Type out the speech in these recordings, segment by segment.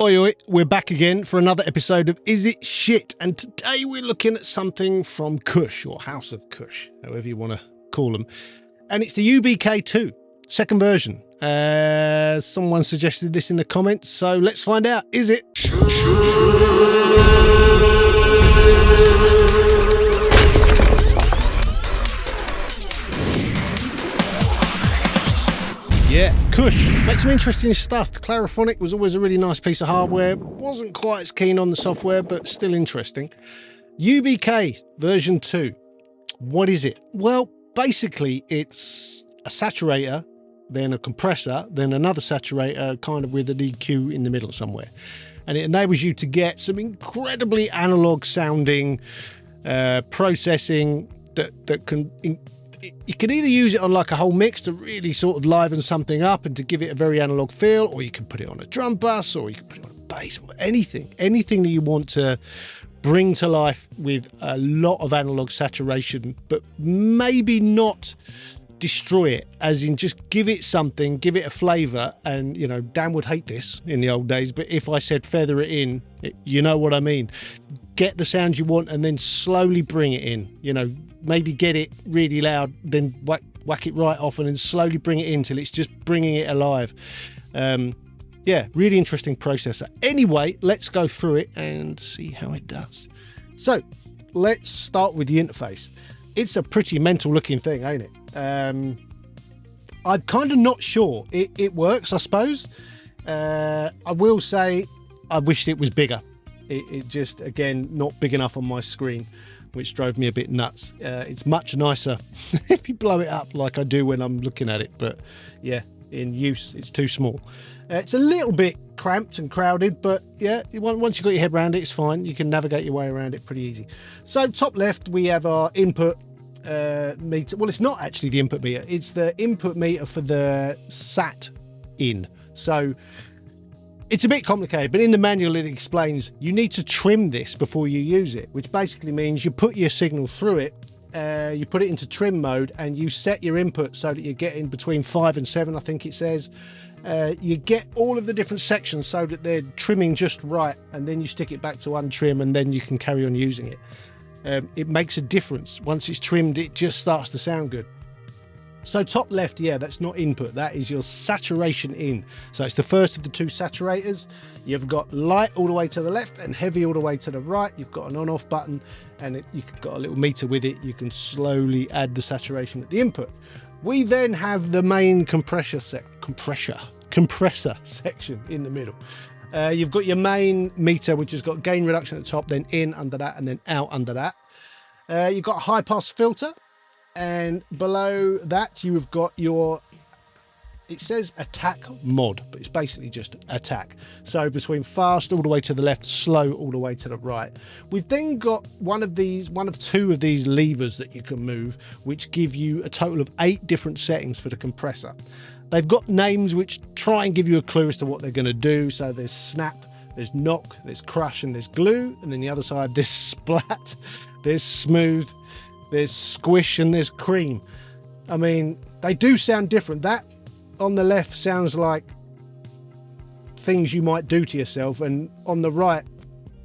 Oi, oi, we're back again for another episode of Is It Shit? And today we're looking at something from Kush, or House of Kush, however you want to call them. And it's the UBK2, second version. Someone suggested this in the comments, so let's find out. Is it? Yeah, Kush. Makes some interesting stuff. The Clariphonic was always a really nice piece of hardware. Wasn't quite as keen on the software, but still interesting. UBK version 2. What is it? Well, basically, it's a saturator, then a compressor, then another saturator, kind of with an EQ in the middle somewhere. And it enables you to get some incredibly analog sounding processing that can... You can either use it on like a whole mix to really sort of liven something up and to give it a very analog feel, or you can put it on a drum bus, or you can put it on a bass, or anything that you want to bring to life with a lot of analog saturation, but maybe not destroy it, as in just give it something, give it a flavour. And, you know, Dan would hate this in the old days, but if I said feather it in, you know what I mean. Get the sound you want and then slowly bring it in, you know, maybe get it really loud, then whack it right off and then slowly bring it in till it's just bringing it alive. Yeah, really interesting processor. Anyway, let's go through it and see how it does. So let's start with the interface. It's a pretty mental looking thing, ain't it? I'm kind of not sure. It works, I suppose. I will say I wished it was bigger. It just, again, not big enough on my screen, which drove me a bit nuts. It's much nicer if you blow it up like I do when I'm looking at it. But yeah, in use, it's too small. It's a little bit cramped and crowded, but yeah, once you've got your head around it, it's fine. You can navigate your way around it pretty easy. So top left, we have our input meter. Well, it's not actually the input meter. It's the input meter for the sat in. So it's a bit complicated, but in the manual it explains you need to trim this before you use it, which basically means you put your signal through it, you put it into trim mode, and you set your input so that you're getting between 5 and 7, I think it says. You get all of the different sections so that they're trimming just right, and then you stick it back to untrim, and then you can carry on using it. It makes a difference. Once it's trimmed, it just starts to sound good. So top left, yeah, that's not input. That is your saturation in. So it's the first of the two saturators. You've got light all the way to the left and heavy all the way to the right. You've got an on-off button, and you've got a little meter with it. You can slowly add the saturation at the input. We then have the main compressor section in the middle. You've got your main meter, which has got gain reduction at the top, then in under that, and then out under that. You've got a high pass filter. And below that, you have got your, it says attack mod, but it's basically just attack. So between fast all the way to the left, slow all the way to the right. We've then got one of two of these levers that you can move, which give you a total of 8 different settings for the compressor. They've got names which try and give you a clue as to what they're going to do. So there's snap, there's knock, there's crush, and there's glue. And then the other side, there's splat, there's smooth, there's squish, and there's cream. I mean, they do sound different. That on the left sounds like things you might do to yourself, and on the right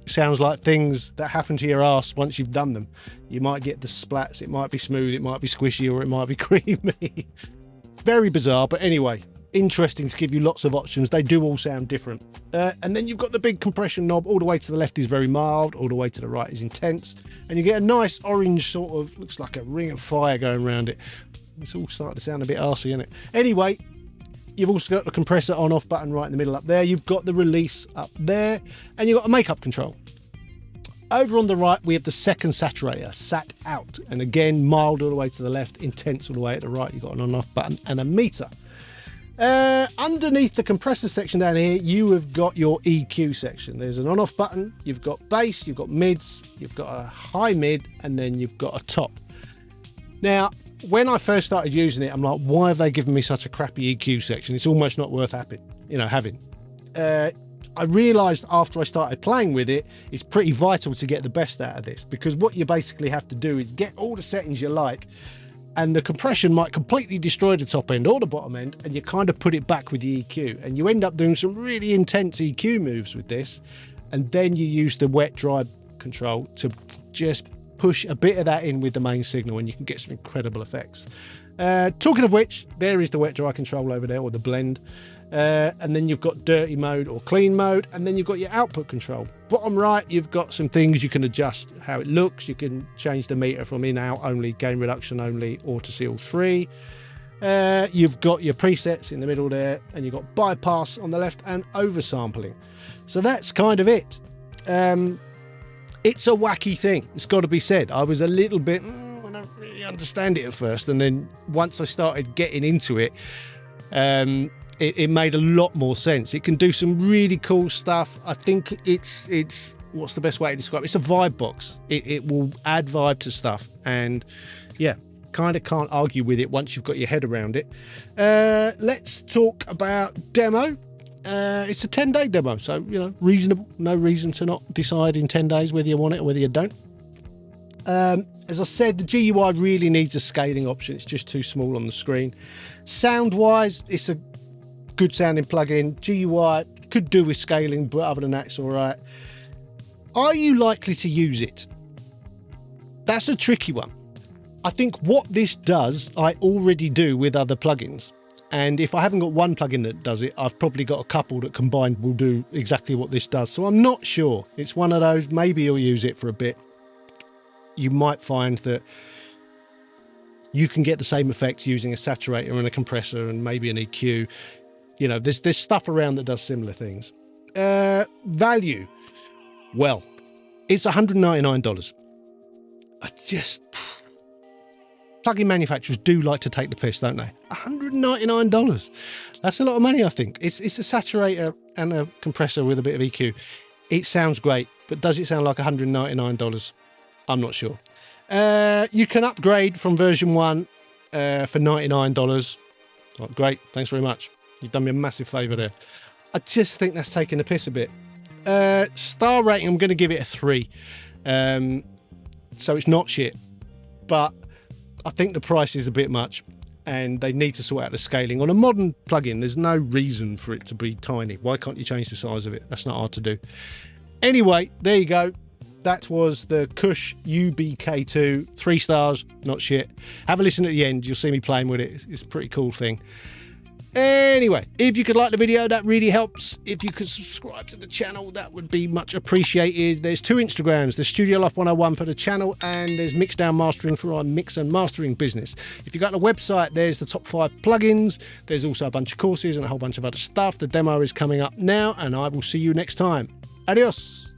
sounds like things that happen to your ass once you've done them. You might get the splats, it might be smooth, it might be squishy, or it might be creamy. Very bizarre, but anyway, interesting to give you lots of options. They do all sound different. And then you've got the big compression knob. All the way to the left is very mild, all the way to the right is intense, and you get a nice orange sort of, looks like a ring of fire going around it. It's all starting to sound a bit arsey, isn't it? Anyway, you've also got the compressor on off button right in the middle up there. You've got the release up there, and you've got a makeup control. Over on the right, we have the second saturator, sat out, and again, mild all the way to the left, intense all the way at the right. You've got an on-off button and a meter. Underneath the compressor section down here, you have got your EQ section. There's an on-off button, you've got bass, you've got mids, you've got a high mid, and then you've got a top. Now, when I first started using it, I'm like, why have they given me such a crappy EQ section? It's almost not worth having. I realised after I started playing with it, it's pretty vital to get the best out of this, because what you basically have to do is get all the settings you like and the compression might completely destroy the top end or the bottom end, and you kind of put it back with the EQ, and you end up doing some really intense EQ moves with this, and then you use the wet dry control to just push a bit of that in with the main signal, and you can get some incredible effects. Talking of which, there is the wet dry control over there, or the blend. And then you've got dirty mode or clean mode, and then you've got your output control. Bottom right, you've got some things you can adjust how it looks. You can change the meter from in, out only, gain reduction only, or to see all three. You've got your presets in the middle there, and you've got bypass on the left and oversampling. So that's kind of it. It's a wacky thing, it's got to be said. I was a little bit, I don't really understand it at first, and then once I started getting into it, it made a lot more sense. It can do some really cool stuff. I think it's what's the best way to describe it? It's a vibe box. It will add vibe to stuff, and yeah, kind of can't argue with it once you've got your head around it. Let's talk about demo. It's a 10-day demo, so reasonable. No reason to not decide in 10 days whether you want it or whether you don't. As I said, the GUI really needs a scaling option. It's just too small on the screen. Sound wise, it's a good sounding plugin. GUI could do with scaling, but other than that, it's all right. Are you likely to use it? That's a tricky one. I think what this does, I already do with other plugins. And if I haven't got one plugin that does it, I've probably got a couple that combined will do exactly what this does. So I'm not sure. It's one of those, maybe you'll use it for a bit. You might find that you can get the same effects using a saturator and a compressor and maybe an EQ. There's stuff around that does similar things. Value. Well, it's $199. Plugin manufacturers do like to take the piss, don't they? $199. That's a lot of money, I think. It's a saturator and a compressor with a bit of EQ. It sounds great, but does it sound like $199? I'm not sure. You can upgrade from version 1 for $99. Oh, great, thanks very much. You've done me a massive favour there. I just think that's taking the piss a bit. Star rating, I'm going to give it a 3. So it's not shit, but I think the price is a bit much, and they need to sort out the scaling. On a modern plugin, there's no reason for it to be tiny. Why can't you change the size of it? That's not hard to do. Anyway, there you go. That was the Kush UBK2, 3 stars, not shit. Have a listen at the end. You'll see me playing with it. It's a pretty cool thing. Anyway, if you could like the video, that really helps. If you could subscribe to the channel, that would be much appreciated. There's 2 Instagrams. There's Studio Life 101 for the channel, and there's Mixdown Mastering for our mix and mastering business. If you go to the website, there's the top 5 plugins. There's also a bunch of courses and a whole bunch of other stuff. The demo is coming up now, and I will see you next time. Adios.